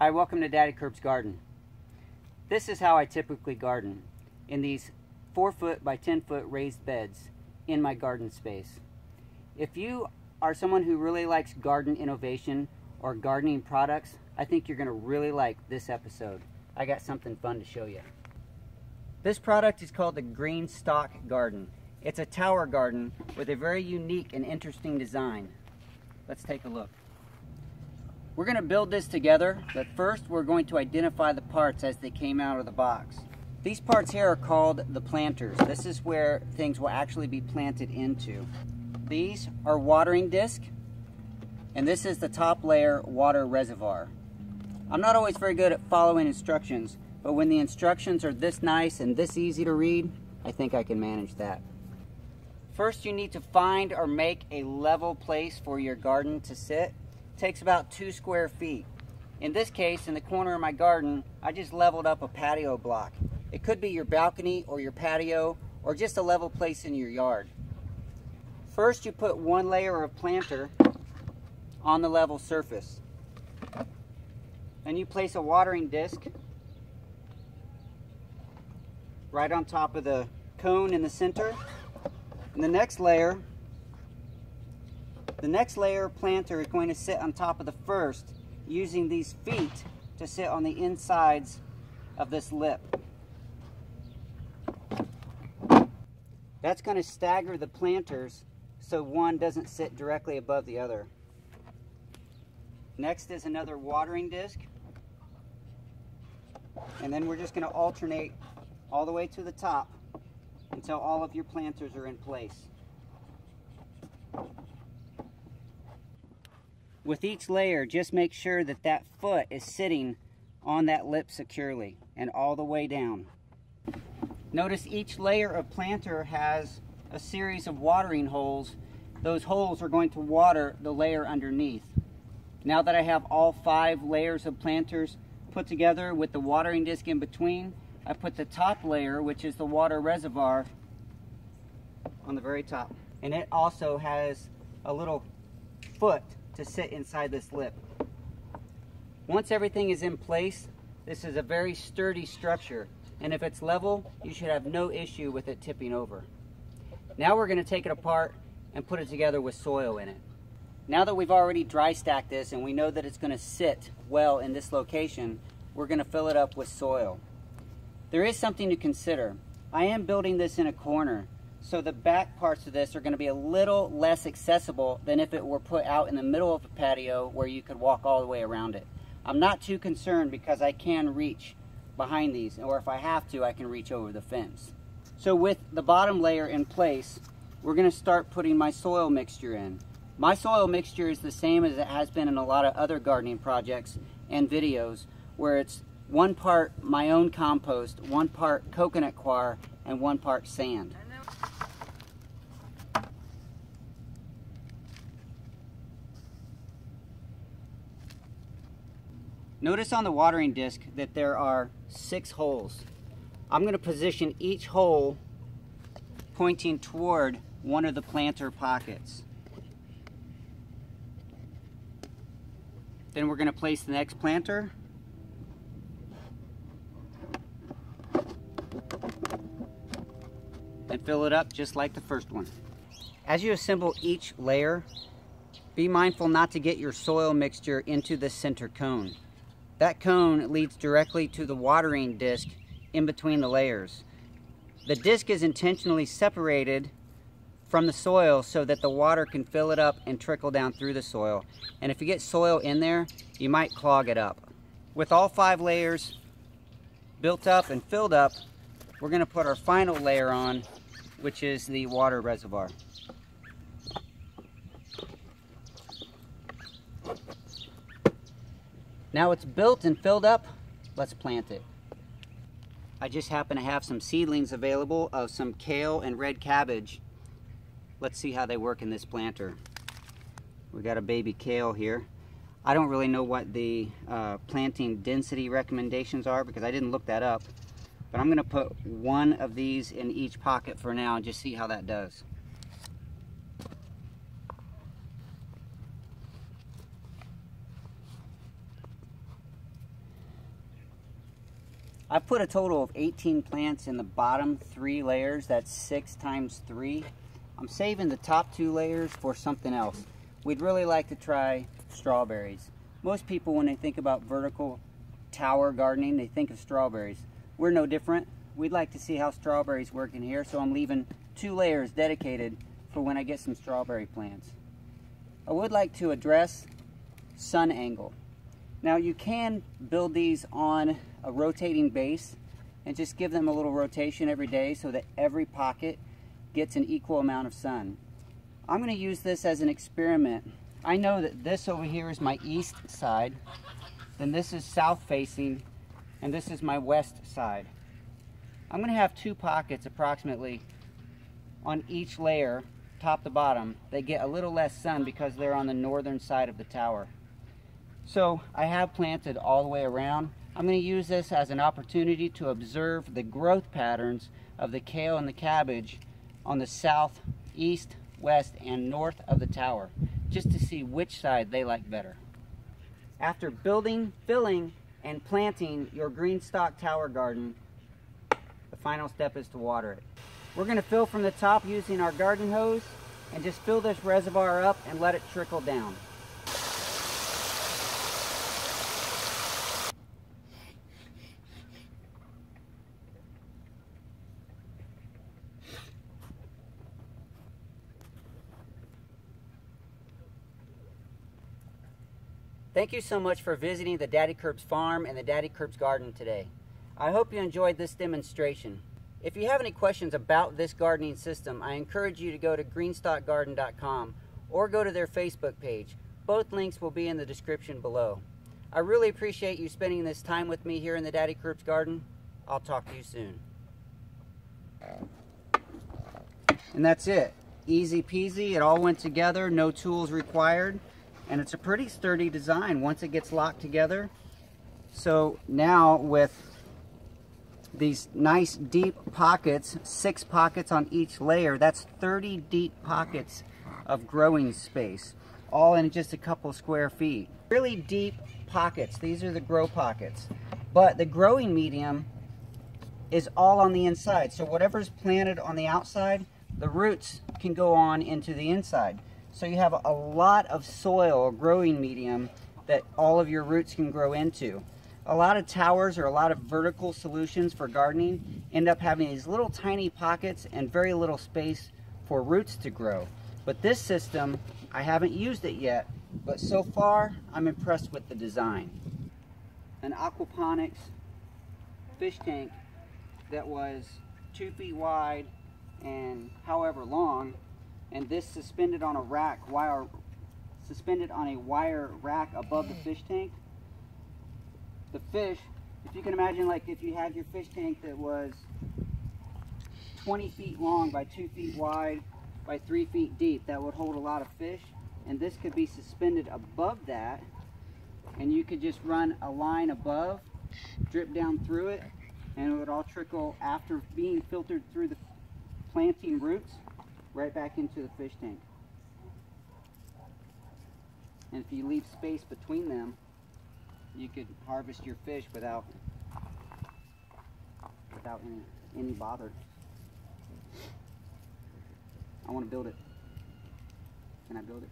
Hi, welcome to Daddykirbs Garden. This is how I typically garden, in these 4-foot by 10-foot raised beds in my garden space. If you are someone who really likes garden innovation or gardening products, I think you're going to really like this episode. I got something fun to show you. This product is called the Green Stalk Garden. It's a tower garden with a very unique and interesting design. Let's take a look. We're going to build this together, but first we're going to identify the parts as they came out of the box. These parts here are called the planters. This is where things will actually be planted into. These are watering disc, and this is the top layer water reservoir. I'm not always very good at following instructions, but when the instructions are this nice and this easy to read, I think I can manage that. First, you need to find or make a level place for your garden to sit. It takes about 2 square feet. In this case, in the corner of my garden, I just leveled up a patio block. It could be your balcony or your patio or just a level place in your yard. First, you put 1 layer of planter on the level surface. Then you place a watering disc right on top of the cone in the center. And the next layer of planter is going to sit on top of the first, using these feet to sit on the insides of this lip. That's going to stagger the planters so one doesn't sit directly above the other. Next is another watering disc. And then we're just going to alternate all the way to the top until all of your planters are in place. With each layer, just make sure that that foot is sitting on that lip securely and all the way down. Notice each layer of planter has a series of watering holes. Those holes are going to water the layer underneath. Now that I have all 5 layers of planters put together with the watering disc in between, I put the top layer, which is the water reservoir, on the very top. And it also has a little foot to sit inside this lip. Once everything is in place, this is a very sturdy structure, and if it's level, you should have no issue with it tipping over. Now we're going to take it apart and put it together with soil in it. Now that we've already dry stacked this and we know that it's going to sit well in this location, we're going to fill it up with soil. There is something to consider. I am building this in a corner, so the back parts of this are going to be a little less accessible than if it were put out in the middle of a patio where you could walk all the way around it. I'm not too concerned because I can reach behind these, or if I have to, I can reach over the fence. So with the bottom layer in place, we're going to start putting my soil mixture in. My soil mixture is the same as it has been in a lot of other gardening projects and videos, where it's 1 part my own compost, 1 part coconut coir, and 1 part sand. Notice on the watering disc that there are 6 holes. I'm going to position each hole pointing toward one of the planter pockets. Then we're going to place the next planter. And fill it up just like the first one. As you assemble each layer, be mindful not to get your soil mixture into the center cone. That cone leads directly to the watering disc in between the layers. The disc is intentionally separated from the soil so that the water can fill it up and trickle down through the soil. And if you get soil in there, you might clog it up. With all 5 layers built up and filled up, we're going to put our final layer on, which is the water reservoir. Now it's built and filled up, let's plant it. I just happen to have some seedlings available of some kale and red cabbage. Let's see how they work in this planter. We got a baby kale here. I don't really know what the planting density recommendations are because I didn't look that up. But I'm going to put 1 of these in each pocket for now and just see how that does. I've put a total of 18 plants in the bottom 3 layers. That's 6 times 3. I'm saving the top 2 layers for something else. We'd really like to try strawberries. Most people, when they think about vertical tower gardening, they think of strawberries. We're no different. We'd like to see how strawberries work in here, so I'm leaving 2 layers dedicated for when I get some strawberry plants. I would like to address sun angle. Now you can build these on a rotating base and just give them a little rotation every day so that every pocket gets an equal amount of sun. I'm going to use this as an experiment. I know that this over here is my east side, then this is south facing, and this is my west side. I'm going to have 2 pockets approximately on each layer, top to bottom. They get a little less sun because they're on the northern side of the tower. So I have planted all the way around. I'm going to use this as an opportunity to observe the growth patterns of the kale and the cabbage on the south, east, west, and north of the tower, just to see which side they like better. After building, filling, and planting your GREENSTALK tower garden, the final step is to water it. We're going to fill from the top using our garden hose and just fill this reservoir up and let it trickle down. Thank you so much for visiting the Daddykirbs Farm and the Daddykirbs Garden today. I hope you enjoyed this demonstration. If you have any questions about this gardening system, I encourage you to go to greenstalkgarden.com or go to their Facebook page. Both links will be in the description below. I really appreciate you spending this time with me here in the Daddykirbs Garden. I'll talk to you soon. And that's it. Easy peasy. It all went together. No tools required. And it's a pretty sturdy design once it gets locked together. So now with these nice deep pockets, 6 pockets on each layer, that's 30 deep pockets of growing space, all in just a couple square feet. Really deep pockets. These are the grow pockets. But the growing medium is all on the inside. So whatever's planted on the outside, the roots can go on into the inside. So you have a lot of soil or growing medium that all of your roots can grow into. A lot of towers or a lot of vertical solutions for gardening end up having these little tiny pockets and very little space for roots to grow. But this system, I haven't used it yet, but so far I'm impressed with the design. An aquaponics fish tank that was 2 feet wide and however long, and this suspended on a wire rack above the fish tank. The fish, if you can imagine, like if you had your fish tank that was 20 feet long by 2 feet wide by 3 feet deep, that would hold a lot of fish, and this could be suspended above that, and you could just run a line above, drip down through it, and it would all trickle after being filtered through the planting roots right back into the fish tank. And if you leave space between them, you could harvest your fish without any bother. I want to build it. Can I build it?